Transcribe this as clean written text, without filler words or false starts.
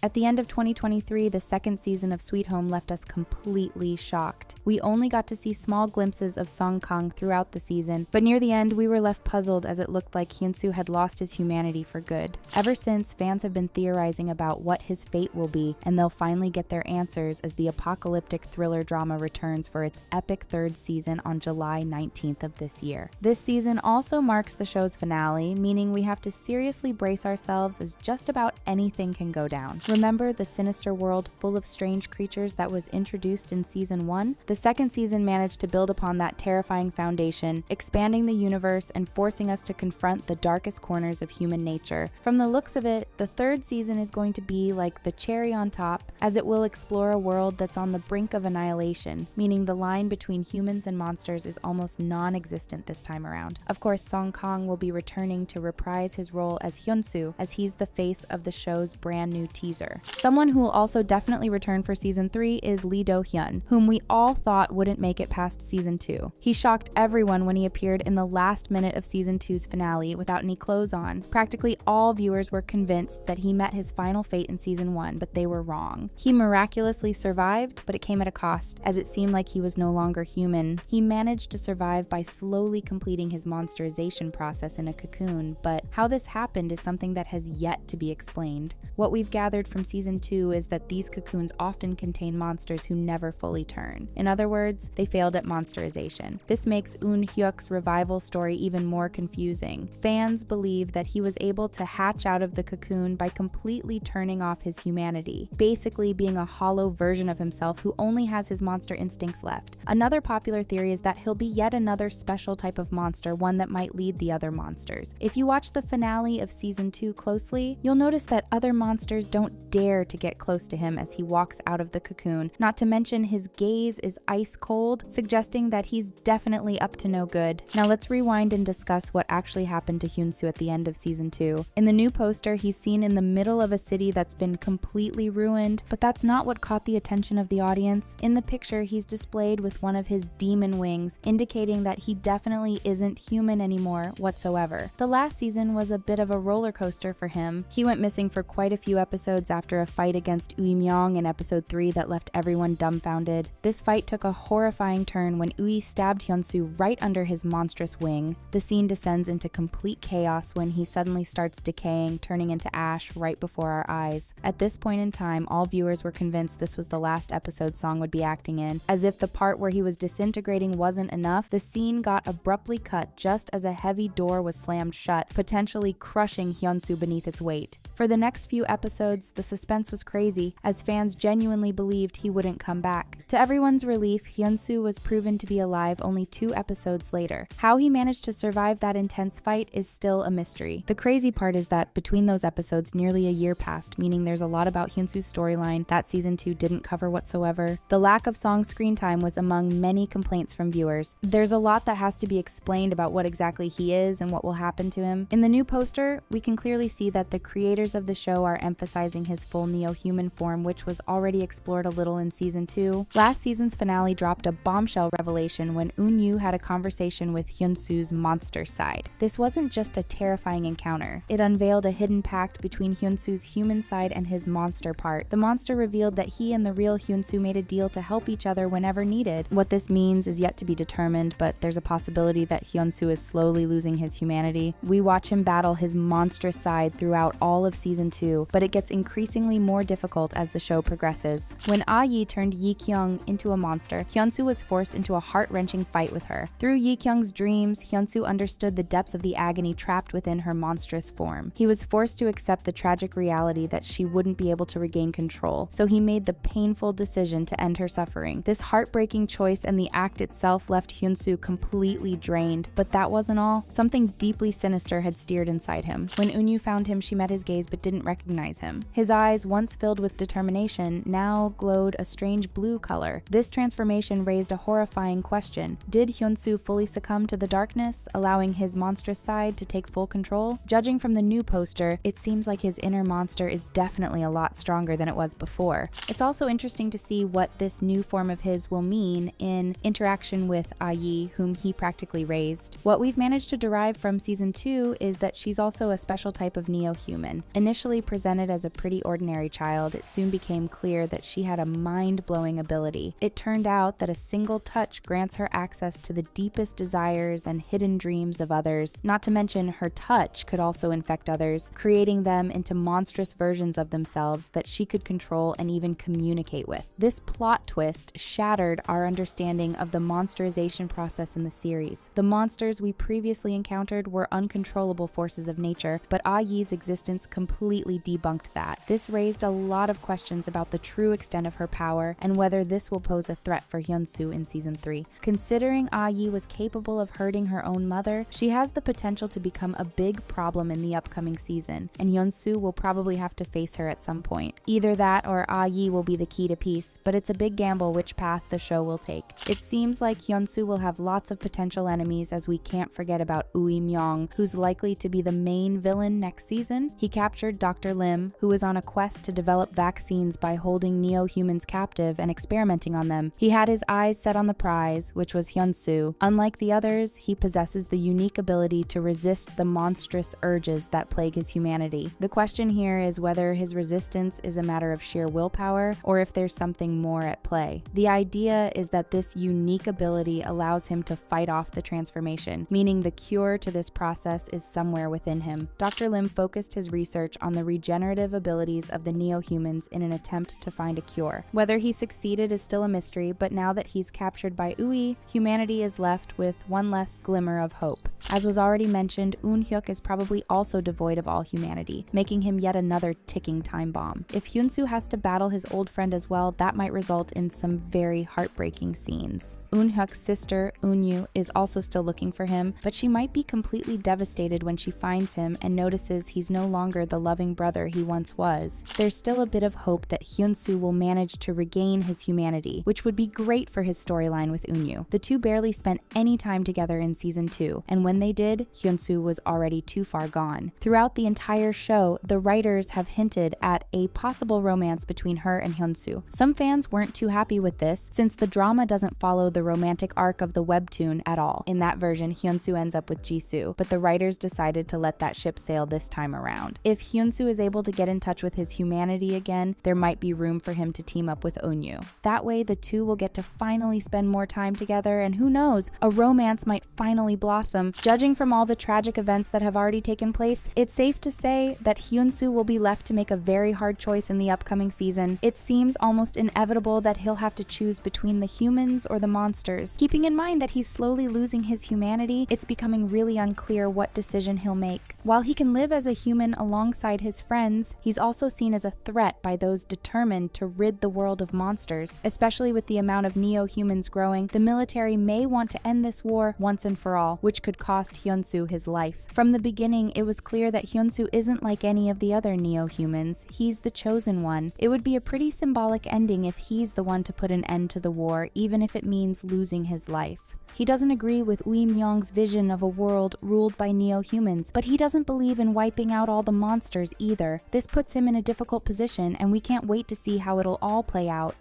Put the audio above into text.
At the end of 2023, the second season of Sweet Home left us completely shocked. We only got to see small glimpses of Song Kang throughout the season, but near the end, we were left puzzled as it looked like Hyunsoo had lost his humanity for good. Ever since, fans have been theorizing about what his fate will be, and they'll finally get their answers as the apocalyptic thriller drama returns for its epic third season on July 19th of this year. This season also marks the show's finale, meaning we have to seriously brace ourselves as just about anything can go down. Remember the sinister world full of strange creatures that was introduced in season 1? The second season managed to build upon that terrifying foundation, expanding the universe and forcing us to confront the darkest corners of human nature. From the looks of it, the third season is going to be like the cherry on top, as it will explore a world that's on the brink of annihilation, meaning the line between humans and monsters is almost non-existent this time around. Of course, Song Kang will be returning to reprise his role as Hyunsoo, as he's the face of the show's brand new teaser. Someone who will also definitely return for season 3 is Lee Do-hyun, whom we all thought wouldn't make it past season 2. He shocked everyone when he appeared in the last minute of season 2's finale without any clothes on. Practically all viewers were convinced that he met his final fate in season 1, but they were wrong. He miraculously survived, but it came at a cost, as it seemed like he was no longer human. He managed to survive by slowly completing his monsterization process in a cocoon, but how this happened is something that has yet to be explained. What we've gathered from season 2 is that these cocoons often contain monsters who never fully turn. In other words, they failed at monsterization. This makes Eun Hyuk's revival story even more confusing. Fans believe that he was able to hatch out of the cocoon by completely turning off his humanity, basically being a hollow version of himself who only has his monster instincts left. Another popular theory is that he'll be yet another special type of monster, one that might lead the other monsters. If you watch the finale of season 2 closely, you'll notice that other monsters don't dare to get close to him as he walks out of the cocoon. Not to mention his gaze is ice cold, suggesting that he's definitely up to no good. Now let's rewind and discuss what actually happened to Hyunsoo at the end of season 2. In the new poster, he's seen in the middle of a city that's been completely ruined, but that's not what caught the attention of the audience. In the picture, he's displayed with one of his demon wings, indicating that he definitely isn't human anymore whatsoever. The last season was a bit of a roller coaster for him. He went missing for quite a few episodes after a fight against Ui Myung in episode 3 that left everyone dumbfounded. This fight took a horrifying turn when Ui stabbed Hyunsoo right under his monstrous wing. The scene descends into complete chaos when he suddenly starts decaying, turning into ash right before our eyes. At this point in time, all viewers were convinced this was the last episode Song would be acting in. As if the part where he was disintegrating wasn't enough, the scene got abruptly cut just as a heavy door was slammed shut, potentially crushing Hyunsoo beneath its weight. For the next few episodes, the suspense was crazy, as fans genuinely believed he wouldn't come back. To everyone's relief, Hyunsoo was proven to be alive only 2 episodes later. How he managed to survive that intense fight is still a mystery. The crazy part is that between those episodes, nearly a year passed, meaning there's a lot about Hyunsoo's storyline that season 2 didn't cover whatsoever. The lack of Song's screen time was among many complaints from viewers. There's a lot that has to be explained about what exactly he is and what will happen to him. In the new poster, we can clearly see that the creators of the show are emphasizing his full neo-human form, which was already explored a little in season 2. Last season's finale dropped a bombshell revelation when Eun had a conversation with Hyunsoo's monster side. This wasn't just a terrifying encounter. It unveiled a hidden pact between Hyunsoo's human side and his monster part. The monster revealed that he and the real Hyunsoo made a deal to help each other whenever needed. What this means is yet to be determined, but there's a possibility that Hyunsoo is slowly losing his humanity. We watch him battle his monstrous side throughout all of season 2, but it gets increasingly more difficult as the show progresses. When Ah-yi turned Yi-kyung into a monster, Hyunsoo was forced into a heart-wrenching fight with her. Through Yi-kyung's dreams, Hyunsoo understood the depths of the agony trapped within her monstrous form. He was forced to accept the tragic reality that she wouldn't be able to regain control, so he made the painful decision to end her suffering. This heartbreaking choice and the act itself left Hyunsoo completely drained, but that wasn't all. Something deeply sinister had steered inside him. When Eun found him, she met his gaze but didn't recognize him. His eyes, once filled with determination, now glowed a strange blue color. This transformation raised a horrifying question. Did Hyunsoo fully succumb to the darkness, allowing his monstrous side to take full control? Judging from the new poster, it seems like his inner monster is definitely a lot stronger than it was before. It's also interesting to see what this new form of his will mean in interaction with Ah-yi, whom he practically raised. What we've managed to derive from season 2 is that she's also a special type of neo-human. Initially presented as a pretty pretty ordinary child, it soon became clear that she had a mind-blowing ability. It turned out that a single touch grants her access to the deepest desires and hidden dreams of others. Not to mention, her touch could also infect others, creating them into monstrous versions of themselves that she could control and even communicate with. This plot twist shattered our understanding of the monsterization process in the series. The monsters we previously encountered were uncontrollable forces of nature, but Ah Yi's existence completely debunked that. This raised a lot of questions about the true extent of her power and whether this will pose a threat for Hyunsoo in Season 3. Considering Ah Yi was capable of hurting her own mother, she has the potential to become a big problem in the upcoming season, and Hyunsoo will probably have to face her at some point. Either that or Ah Yi will be the key to peace, but it's a big gamble which path the show will take. It seems like Hyunsoo will have lots of potential enemies, as we can't forget about Ui Myung, who's likely to be the main villain next season. He captured Dr. Lim, who was on a quest to develop vaccines by holding neo-humans captive and experimenting on them. He had his eyes set on the prize, which was Hyunsoo. Unlike the others, he possesses the unique ability to resist the monstrous urges that plague his humanity. The question here is whether his resistance is a matter of sheer willpower or if there's something more at play. The idea is that this unique ability allows him to fight off the transformation, meaning the cure to this process is somewhere within him. Dr. Lim focused his research on the regenerative abilities of the neo-humans in an attempt to find a cure. Whether he succeeded is still a mystery, but now that he's captured by Ui, humanity is left with one less glimmer of hope. As was already mentioned, Eun-hyuk is probably also devoid of all humanity, making him yet another ticking time bomb. If Hyunsoo has to battle his old friend as well, that might result in some very heartbreaking scenes. Eun-hyuk's sister, Eun-yu, is also still looking for him, but she might be completely devastated when she finds him and notices he's no longer the loving brother he once was. There's still a bit of hope that Hyunsoo will manage to regain his humanity, which would be great for his storyline with Eun-yu. The two barely spent any time together in Season 2, and when they did, Hyunsoo was already too far gone. Throughout the entire show, the writers have hinted at a possible romance between her and Hyunsoo. Some fans weren't too happy with this, since the drama doesn't follow the romantic arc of the webtoon at all. In that version, Hyunsoo ends up with Jisoo, but the writers decided to let that ship sail this time around. If Hyunsoo is able to get in touch with his humanity again, there might be room for him to team up with Eun-yu. That way, the two will get to finally spend more time together, and who knows, a romance might finally blossom. Judging from all the tragic events that have already taken place, it's safe to say that Hyunsoo will be left to make a very hard choice in the upcoming season. It seems almost inevitable that he'll have to choose between the humans or the monsters. Keeping in mind that he's slowly losing his humanity, it's becoming really unclear what decision he'll make. While he can live as a human alongside his friends, he's also seen as a threat by those determined to rid the world of monsters. Especially with the amount of neo-humans growing, the military may want to end this war once and for all, which could cost Hyunsoo his life. From the beginning, it was clear that Hyunsoo isn't like any of the other neo-humans. He's the chosen one. It would be a pretty symbolic ending if he's the one to put an end to the war, even if it means losing his life. He doesn't agree with Ui Myung's vision of a world ruled by neo-humans, but he doesn't believe in wiping out all the monsters either. This puts him in a difficult position, and we can't wait to see how it'll all play out.